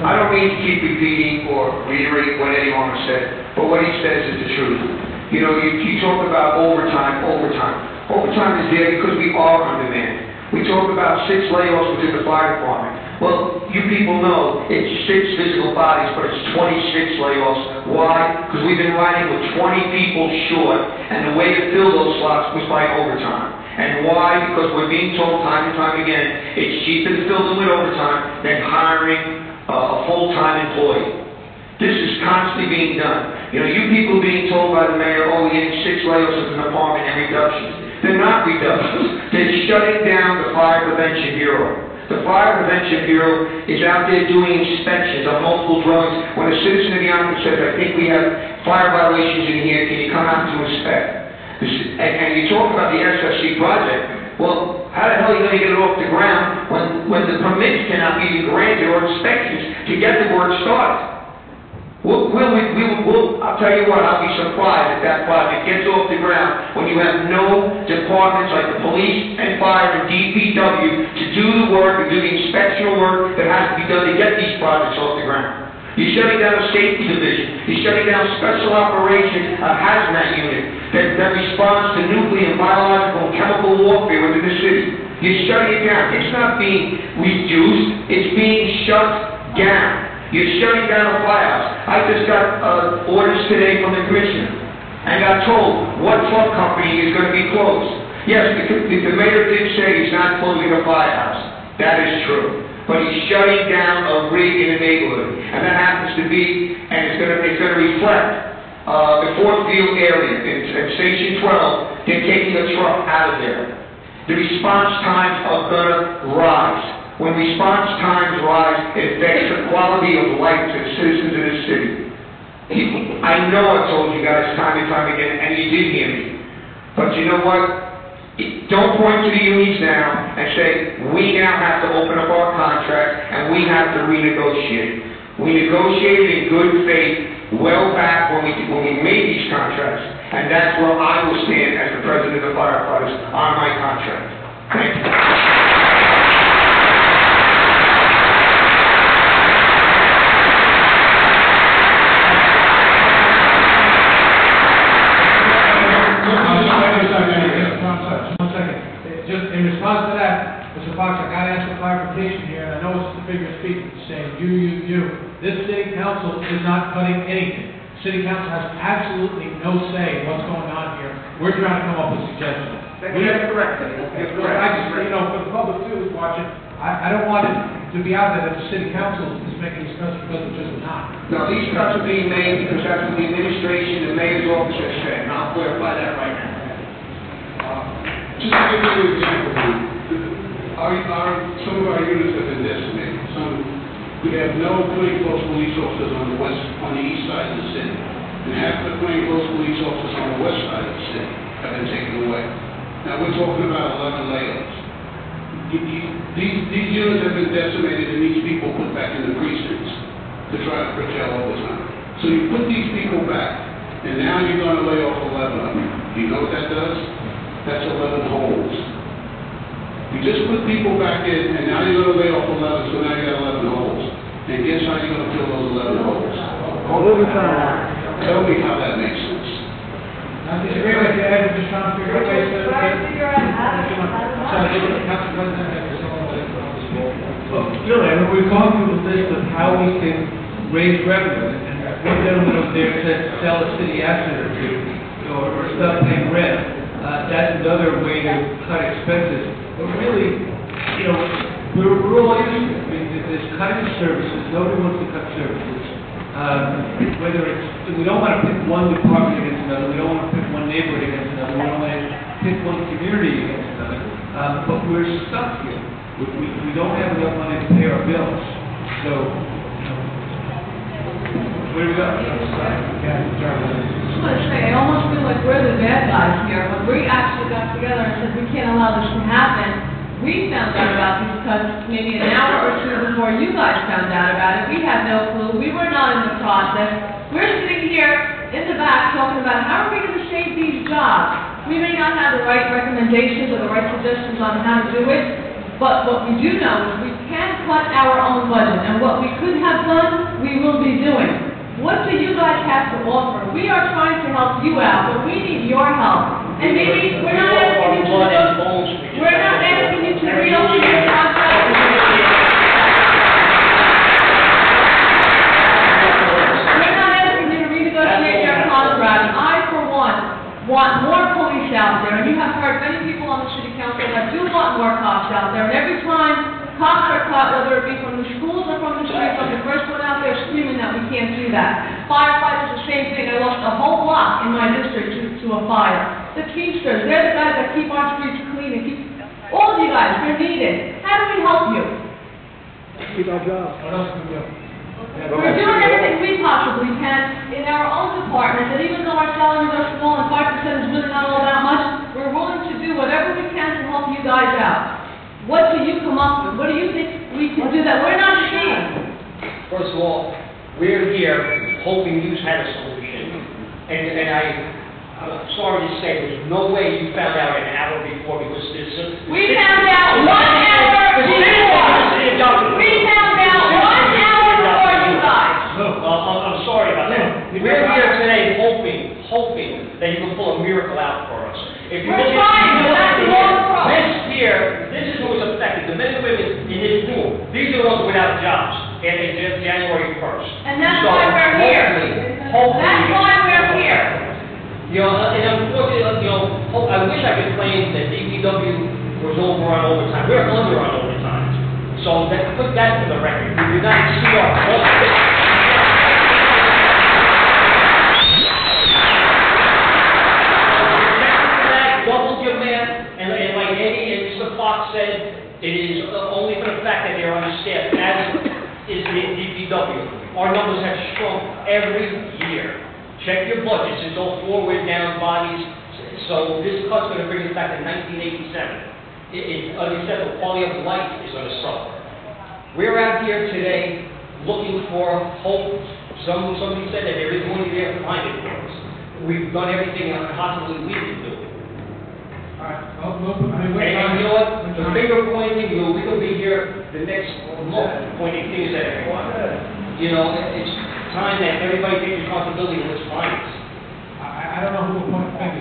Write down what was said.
I don't mean to keep repeating or reiterating what anyone has said, but what he says is the truth. You know, you talk about overtime. Overtime is there because we are on demand. We talk about 6 layoffs within the fire department. Well, you people know it's 6 physical bodies, but it's 26 layoffs. Why? Because we've been riding with 20 people short, and the way to fill those slots was by overtime. And why? Because we're being told time and time again, it's cheaper to fill them with overtime than hiring a full-time employee. This is constantly being done. You know, you people being told by the mayor, oh, we're getting 6 layoffs in the department and reductions. They're not reductions. They're shutting down the Fire Prevention Bureau. The Fire Prevention Bureau is out there doing inspections on multiple dwellings. When a citizen of the office says, I think we have fire violations in here, can you come out to inspect? And you talk about the SFC project. Well, how the hell are you going to get it off the ground when the permits cannot be even granted or inspections to get the work started? I'll tell you what, I'll be surprised if that project gets off the ground when you have no departments like the police and fire and DPW to do the work and do the inspectional work that has to be done to get these projects off the ground. You're shutting down a safety division. You're shutting down special operations, a hazmat unit that responds to nuclear and biological and chemical warfare within the city. You're shutting it down. It's not being reduced. It's being shut down. You're shutting down a firehouse. I just got orders today from the commissioner and got told what truck company is going to be closed. Yes, the mayor did say he's not closing a firehouse. That is true. But he's shutting down a rig in the neighborhood. And that happens to be, and it's going to reflect the Fort Field area. In Station 12, they're taking a truck out of there. The response times are going to rise. When response times rise, it affects the quality of life to the citizens of this city. I know I told you guys time and time again, and you did hear me. But you know what? Don't point to the unions now and say, we now have to open up our contract and we have to renegotiate. We negotiated in good faith well back when we made these contracts, and that's where I will stand as the president of firefighters on my contract. Thank you. In response to that, Mr. Fox, I got to ask for clarification here, and I know it's the figure of speech saying you. This city council is not cutting anything. City council has absolutely no say in what's going on here. We're trying to come up with suggestions. That's correct. That's correct. I just, for the public too who's watching, I don't want it to be out there that the city council is making these cuts because it's just not. No, these cuts are being made because that's what the administration, the mayor's office has said, and I'll clarify that right now. Just to give you an example, some of our units have been decimated. We have no plainclothes police officers on the east side of the city, and half the plainclothes police officers on the west side of the city have been taken away. Now we're talking about 11 layoffs. These units have been decimated, and these people put back in the precincts to try to curtail overtime. So you put these people back, and now you're going to lay off 11 of them. Do you know what that does? That's 11 holes. You just put people back in, and now you're going to lay off 11, so now you got 11 holes. And guess how you're going to fill those 11 holes? Tell me how that makes sense. I disagree with you, Ed. We're just trying to figure out ways to... Really, we've gone through the list of how we can raise revenue, and one gentleman up there said sell a city asset or two, or stop paying rent. That's another way to cut expenses. But really, we're all used to it. I mean, there's cutting services. Nobody wants to cut services. Whether it's, we don't want to pit one department against another. We don't want to pit one neighborhood against another. We don't want to pit one community against another. But we're stuck here. We don't have enough money to pay our bills. So, where do we go? I almost feel like we're the bad guys here. When we actually got together and said we can't allow this to happen, we found out about these cuts maybe an hour or two before you guys found out about it. We had no clue. We were not in the process. We're sitting here in the back talking about how are we going to save these jobs. We may not have the right recommendations or the right suggestions on how to do it, but what we do know is we can cut our own budget. And what we could have done has to offer. We are trying to help you out, but we need your help. And maybe we're not asking you to reopen your contract. We're not asking you to renegotiate your contract. I, for one, want more police out there, and you have heard many people on the city council that do want more cops out there, and every time cops are caught, whether it be from the schools or from the streets, I'm the first one out there screaming that we can't do that. Firefighters, the same thing. I lost a whole block in my district to a fire. The Teamsters, they're the guys that keep our streets clean and keep, all of you guys, they're needed. How do we help you? What else can we do? We're doing everything we possibly can in our own departments, and even though our salaries are small and 5% is really not all that much, we're willing to do whatever we can to help you guys out. What do you come up with? What do you think we can do that we're not seeing? First of all, we're here hoping you had a solution, and I'm sorry to say, there's no way you found out an hour before, because there's a... We found out 1 hour before! We found out 1 hour before you guys! I'm sorry about that. We're here today hoping that you can pull a miracle out for us. If you We're look trying, but that's the wrong approach. this is who is affected. The men and women in this room, these are the ones without jobs, and January 1st. And that's why we're here. Hopefully, That's why we're here. you know, and unfortunately, you know, I wish I could claim that DPW was over on overtime. We're under on overtime. So put that for the record. We do not see our double your man, and like Eddie and Mr. Fox said, it is only for the fact that they're understaffed, as is the DPW. Our numbers have shrunk every year. Check your budgets, it's all 4 we're down bodies, so this cut's gonna bring us back to 1987. Like you said, the quality of life is gonna suffer. We're out here today looking for hope. Somebody said that there is money there to find it for us. We've done everything possibly we can do. All right, And you know what, the finger pointing, we will be here the next month pointing fingers at everyone. You know, it's time that everybody takes responsibility in this finance. I don't know who will point fingers.